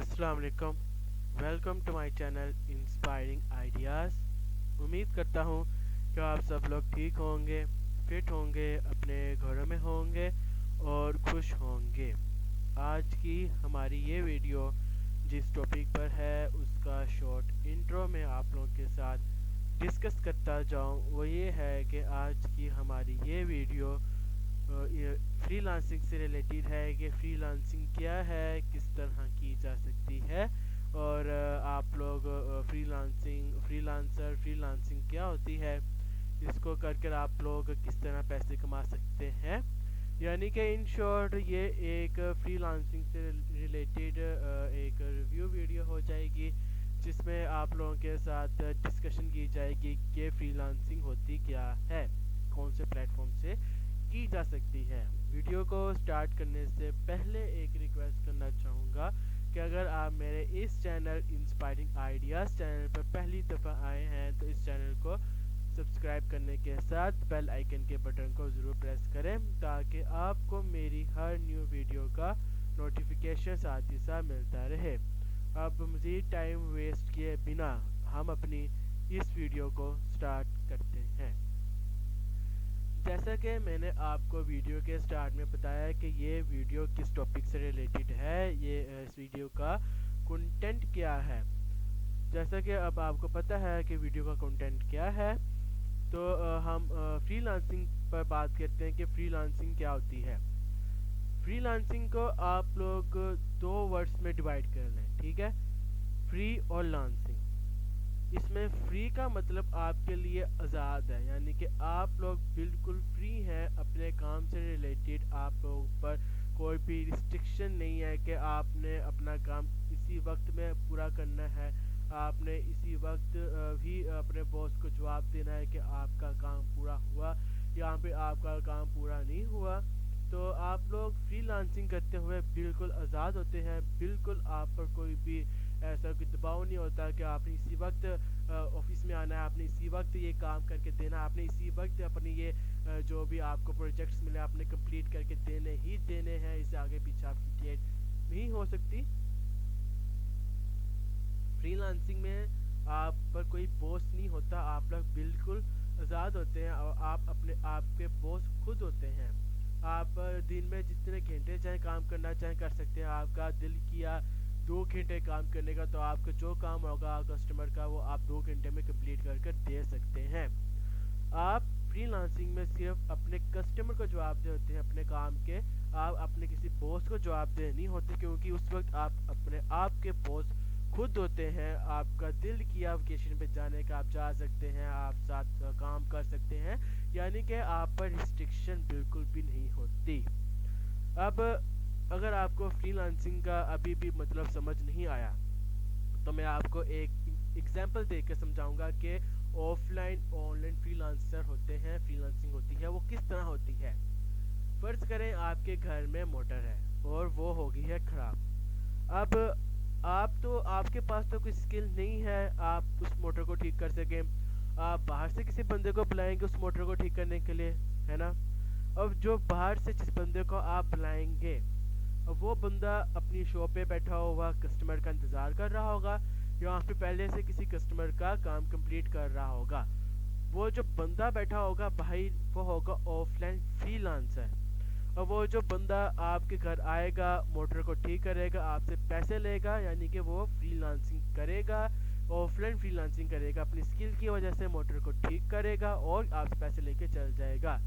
अस्सलाम वालेकुम। Welcome to my channel inspiring ideas. उम्मीद करता हूँ कि आप सब लोग ठीक होंगे, फिट होंगे, अपने घरों में होंगे और खुश होंगे। आज की हमारी ये वीडियो जिस टॉपिक पर है उसका शॉर्ट इंट्रो में आप लोगों के साथ डिस्कस करता जाऊँ, वो ये है कि आज की हमारी ये वीडियो ये फ्रीलांसिंग से रिलेटेड है कि फ्रीलांसिंग क्या है, किस तरह की जा सकती है और आप लोग फ्रीलांसिंग क्या होती है, इसको करके आप लोग किस तरह पैसे कमा सकते हैं। यानी कि इन शॉर्ट ये एक फ्रीलांसिंग से रिलेटेड एक रिव्यू वीडियो हो जाएगी जिसमें आप लोगों के साथ डिस्कशन की जाएगी कि फ्रीलांसिंग होती क्या है, कौन से प्लेटफॉर्म से की जा सकती है। वीडियो को स्टार्ट करने से पहले एक रिक्वेस्ट करना चाहूँगा कि अगर आप मेरे इस चैनल इंस्पायरिंग आइडियाज़ चैनल पर पहली दफ़ा आए हैं तो इस चैनल को सब्सक्राइब करने के साथ बेल आइकन के बटन को ज़रूर प्रेस करें ताकि आपको मेरी हर न्यू वीडियो का नोटिफिकेशन साथ ही साथ मिलता रहे। अब मज़ीद टाइम वेस्ट किए बिना हम अपनी इस वीडियो को स्टार्ट करते हैं। जैसा कि मैंने आपको वीडियो के स्टार्ट में बताया कि ये वीडियो किस टॉपिक से रिलेटेड है, ये इस वीडियो का कंटेंट क्या है। जैसा कि अब आपको पता है कि वीडियो का कंटेंट क्या है, तो हम फ्रीलांसिंग पर बात करते हैं कि फ्रीलांसिंग क्या होती है। फ्रीलांसिंग को आप लोग दो वर्ड्स में डिवाइड कर लें, ठीक है, फ्री और लांसिंग। इसमें फ्री का मतलब आपके लिए आज़ाद है, यानी कि आप लोग बिल्कुल फ्री हैं अपने काम से रिलेटेड। आप लोगों पर कोई भी रिस्ट्रिक्शन नहीं है कि आपने अपना काम इसी वक्त में पूरा करना है, आपने इसी वक्त भी अपने बॉस को जवाब देना है कि आपका काम पूरा हुआ, यहाँ पे आपका काम पूरा नहीं हुआ। तो आप लोग फ्रीलांसिंग करते हुए बिल्कुल आज़ाद होते हैं, बिल्कुल आप पर कोई भी ऐसा कोई दबाव नहीं होता कि आपने इसी वक्त ऑफिस में आना है, आपने इसी वक्त ये काम करके देना, आपने इसी वक्त अपनी ये जो भी आपको प्रोजेक्ट्स मिले आपने कंप्लीट करके देने ही देने हैं, इससे आगे पीछे आपकी डेट नहीं हो सकती। फ्रीलांसिंग में आप पर कोई बॉस नहीं होता, आप लोग बिल्कुल आज़ाद होते हैं और आप अपने आप के बॉस खुद होते हैं। आप दिन में जितने घंटे चाहे काम करना चाहे कर सकते हैं। आपका दिल किया 2 घंटे काम करने का, तो आपका जो काम होगा कस्टमर का वो आप 2 घंटे में कंप्लीट कर दे सकते हैं। आप फ्रीलांसिंग में सिर्फ अपने कस्टमर को जवाब दे होते हैं अपने काम के, आप अपने किसी बॉस को जवाब दे नहीं होते, क्योंकि उस वक्त आप अपने आप के बॉस खुद होते हैं। आपका दिल किया वेकेशन पे जाने का आप जा सकते हैं, आप साथ काम कर सकते हैं, यानी कि आप पर रिस्ट्रिक्शन बिल्कुल भी नहीं होती। अब अगर आपको फ्रीलांसिंग का अभी भी मतलब समझ नहीं आया तो मैं आपको एक एग्जांपल देकर समझाऊंगा कि ऑफलाइन ऑनलाइन फ्रीलांसर होते हैं, फ्रीलांसिंग होती है वो किस तरह होती है। फ़र्ज़ करें आपके घर में मोटर है और वो हो गई है ख़राब। अब आपके पास तो कोई स्किल नहीं है आप उस मोटर को ठीक कर सकें, आप बाहर से किसी बंदे को बुलाएंगे उस मोटर को ठीक करने के लिए, है ना। अब जो बाहर से जिस बंदे को आप बुलाएंगे, अब वो बंदा अपनी शॉप पे बैठा हुआ कस्टमर का इंतज़ार कर रहा होगा, या फिर पहले से किसी कस्टमर का काम कंप्लीट कर रहा होगा। वो जो बंदा बैठा होगा भाई वो होगा ऑफलाइन फ्रीलांसर। और वो जो बंदा आपके घर आएगा, मोटर को ठीक करेगा, आपसे पैसे लेगा, यानी कि वो फ्रीलांसिंग करेगा, ऑफलाइन फ्रीलांसिंग करेगा, अपनी स्किल की वजह से मोटर को ठीक करेगा और आपसे पैसे लेके चल जाएगा।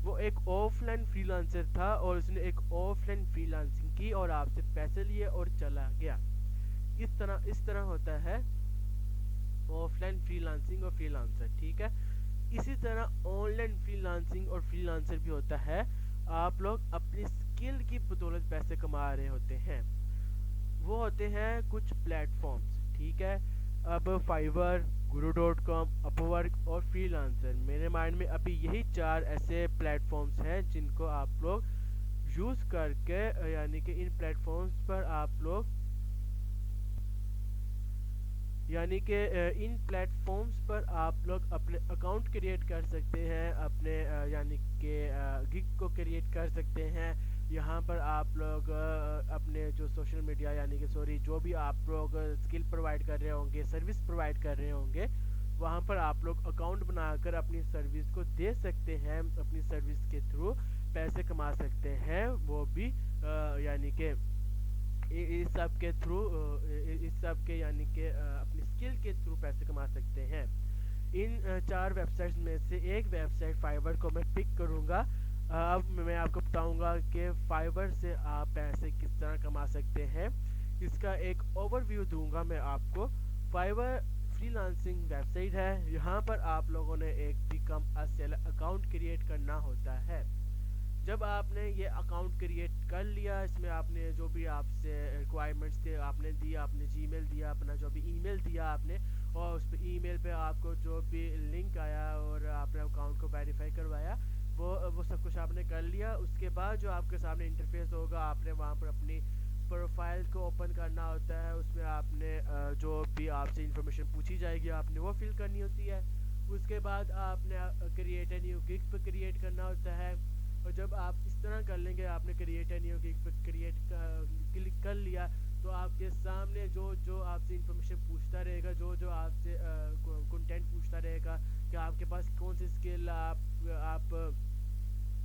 वो एक ऑफलाइन फ्रीलांसर था और उसने एक ऑफलाइन फ्रीलांसिंग की और आपसे पैसे लिए और चला गया। इस तरह होता है ऑफलाइन फ्रीलांसिंग और फ्रीलांसर, ठीक है। इसी तरह ऑनलाइन फ्रीलांसिंग और फ्रीलांसर भी होता है। आप लोग अपनी स्किल की बदौलत पैसे कमा रहे होते हैं। वो होते हैं कुछ प्लेटफॉर्म्स, ठीक है। अब फाइवर, guru.com, अपवर्क और फ्रीलांसर, मेरे माइंड में अभी यही 4 ऐसे प्लेटफॉर्म्स हैं जिनको आप लोग यूज़ करके, यानी कि इन प्लेटफॉर्म्स पर आप लोग यानी कि इन प्लेटफॉर्म्स पर आप लोग अपने अकाउंट क्रिएट कर सकते हैं, अपने यानी कि गिग को क्रिएट कर सकते हैं, یہاں پر آپ لوگ اپنے جو سوشل میڈیا یعنی کہ سوری جو بھی آپ لوگ اسکل پرووائڈ کر رہے ہوں گے سروس پرووائڈ کر رہے ہوں گے وہاں پر آپ لوگ اکاؤنٹ بنا کر اپنی سروس کو دے سکتے ہیں اپنی سروس کے تھرو پیسے کما سکتے ہیں وہ بھی یعنی کہ اس سب کے تھرو اس سب کے یعنی کہ اپنی اسکل کے تھرو پیسے کما سکتے ہیں ان 4 ویب سائٹس میں سے ایک ویب سائٹ فائبر کو میں پک کروں گا اب میں آپ کو بتاؤں گا کہ فائبر سے آپ پیسے کس طرح کما سکتے ہیں اس کا ایک اوور ویو دوں گا میں آپ کو Fiverr freelancing website ہے یہاں پر آپ لوگوں نے ایک become a seller account create کرنا ہوتا ہے جب آپ نے یہ اکاؤنٹ کریٹ کر لیا اس میں آپ نے جو بھی آپ سے ریکوائرمنٹس تھے آپ نے دیا آپ نے جی میل دیا اپنا جو بھی ای میل دیا آپ نے اور اس پہ ای میل پہ آپ کو جو بھی لنک آیا اور آپ نے اکاؤنٹ کو ویریفائی کروایا وہ سب کچھ آپ نے کر لیا اس کے بعد جو آپ کے سامنے انٹرفیس ہوگا آپ نے وہاں پر اپنی پروفائل کو اوپن کرنا ہوتا ہے اس میں آپ نے جو بھی آپ سے انفارمیشن پوچھی جائے گی آپ نے وہ فل کرنی ہوتی ہے اس کے بعد آپ نے کریٹ اے نیو گگ پہ کریٹ کرنا ہوتا ہے اور جب آپ اس طرح کر لیں گے آپ نے کریٹ اے نیو گگ پہ کریٹ کلک کر لیا تو آپ کے سامنے جو آپ سے انفارمیشن پوچھتا رہے گا جو آپ سے کنٹینٹ پوچھتا رہے گا کہ آپ کے پاس کون سی اسکل آپ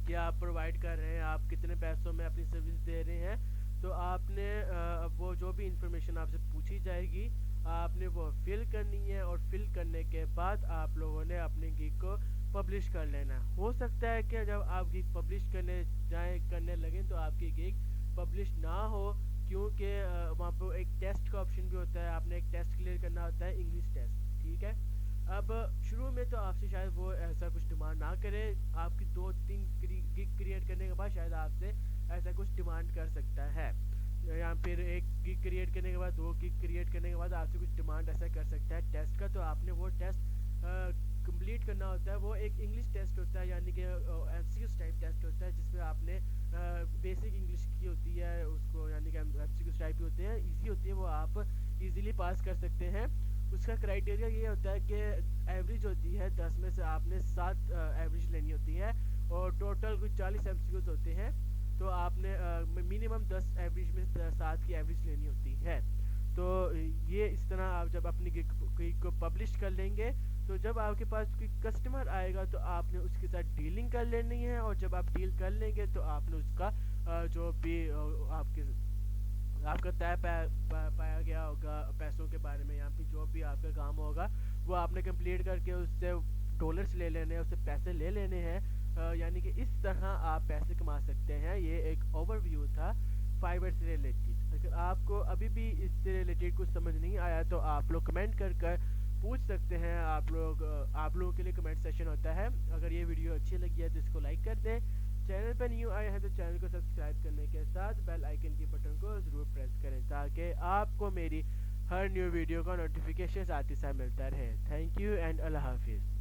کیا پرووائڈ کر رہے ہیں آپ کتنے پیسوں میں اپنی سروس دے رہے ہیں تو آپ نے وہ جو بھی انفارمیشن آپ سے پوچھی جائے گی آپ نے وہ فل کرنی ہے اور فل کرنے کے بعد آپ لوگوں نے اپنے گیگ کو پبلش کر لینا ہے ہو سکتا ہے کہ جب آپ گیگ پبلش کرنے لگیں تو آپ کی گیگ پبلش نہ ہو کیونکہ وہاں پہ ایک ٹیسٹ کا آپشن بھی ہوتا ہے آپ نے ایک ٹیسٹ کلیئر کرنا ہوتا ہے انگلش ٹیسٹ ٹھیک ہے اب شروع میں تو آپ سے شاید وہ ایسا کچھ ڈیمانڈ نہ کرے آپ کی 2-3 گگ کریٹ کرنے کے بعد شاید آپ سے ایسا کچھ ڈیمانڈ کر سکتا ہے یا پھر ایک گگ کریٹ کرنے کے بعد 2 گگ کریٹ کرنے کے بعد آپ سے کچھ ڈیمانڈ ایسا کر سکتا ہے ٹیسٹ کا تو آپ نے وہ ٹیسٹ کمپلیٹ کرنا ہوتا ہے وہ ایک انگلش ٹیسٹ ہوتا ہے یعنی کہ M C Qs type test ہوتا ہے جس میں آپ نے بیسک انگلش کی ہوتی ہے اس کو یعنی کہ ایم سی کیوز ٹائپ ہوتے ہیں ایزی ہوتی ہے وہ آپ ایزیلی پاس کر سکتے ہیں اس کا کرائٹیریا یہ ہوتا ہے کہ ایوریج ہوتی ہے 10 میں سے آپ نے 7 ایوریج لینی ہوتی ہے اور ٹوٹل کچھ 40 ایم سی کیوز ہوتے ہیں تو آپ نے منیمم 10 ایوریج میں 7 کی ایوریج لینی ہوتی ہے تو یہ اس طرح آپ جب اپنی گگ کو پبلش کر لیں گے تو جب آپ کے پاس کوئی کسٹمر آئے گا تو آپ نے اس کے ساتھ ڈیلنگ کر لینی ہے اور جب آپ ڈیل کر لیں گے تو آپ نے اس کا جو بھی آپ کا طے پایا گیا ہوگا پیسوں کے بارے میں یہاں پہ جو بھی آپ کا کام ہوگا وہ آپ نے کمپلیٹ کر کے اس سے ڈالرس لے لینے ہیں اس سے پیسے لے لینے ہیں یعنی کہ اس طرح آپ پیسے کما سکتے ہیں یہ ایک اوور ویو تھا فائبر سے ریلیٹڈ اگر آپ کو ابھی بھی اس سے ریلیٹڈ کچھ سمجھ نہیں آیا تو آپ لوگ کمنٹ کر پوچھ سکتے ہیں آپ لوگوں کے لیے کمنٹ سیشن ہوتا ہے اگر یہ ویڈیو اچھی لگی ہے تو اس کو لائک کر دیں چینل پہ نیو آئے ہیں تو چینل کو سبسکرائب کرنے کے ساتھ بیل آئیکن کی بٹن کو ضرور پریس کریں تاکہ آپ کو میری ہر نیو ویڈیو کا نوٹیفیکیشن آتے ساتھ ملتا رہے تھینک یو اینڈ اللہ حافظ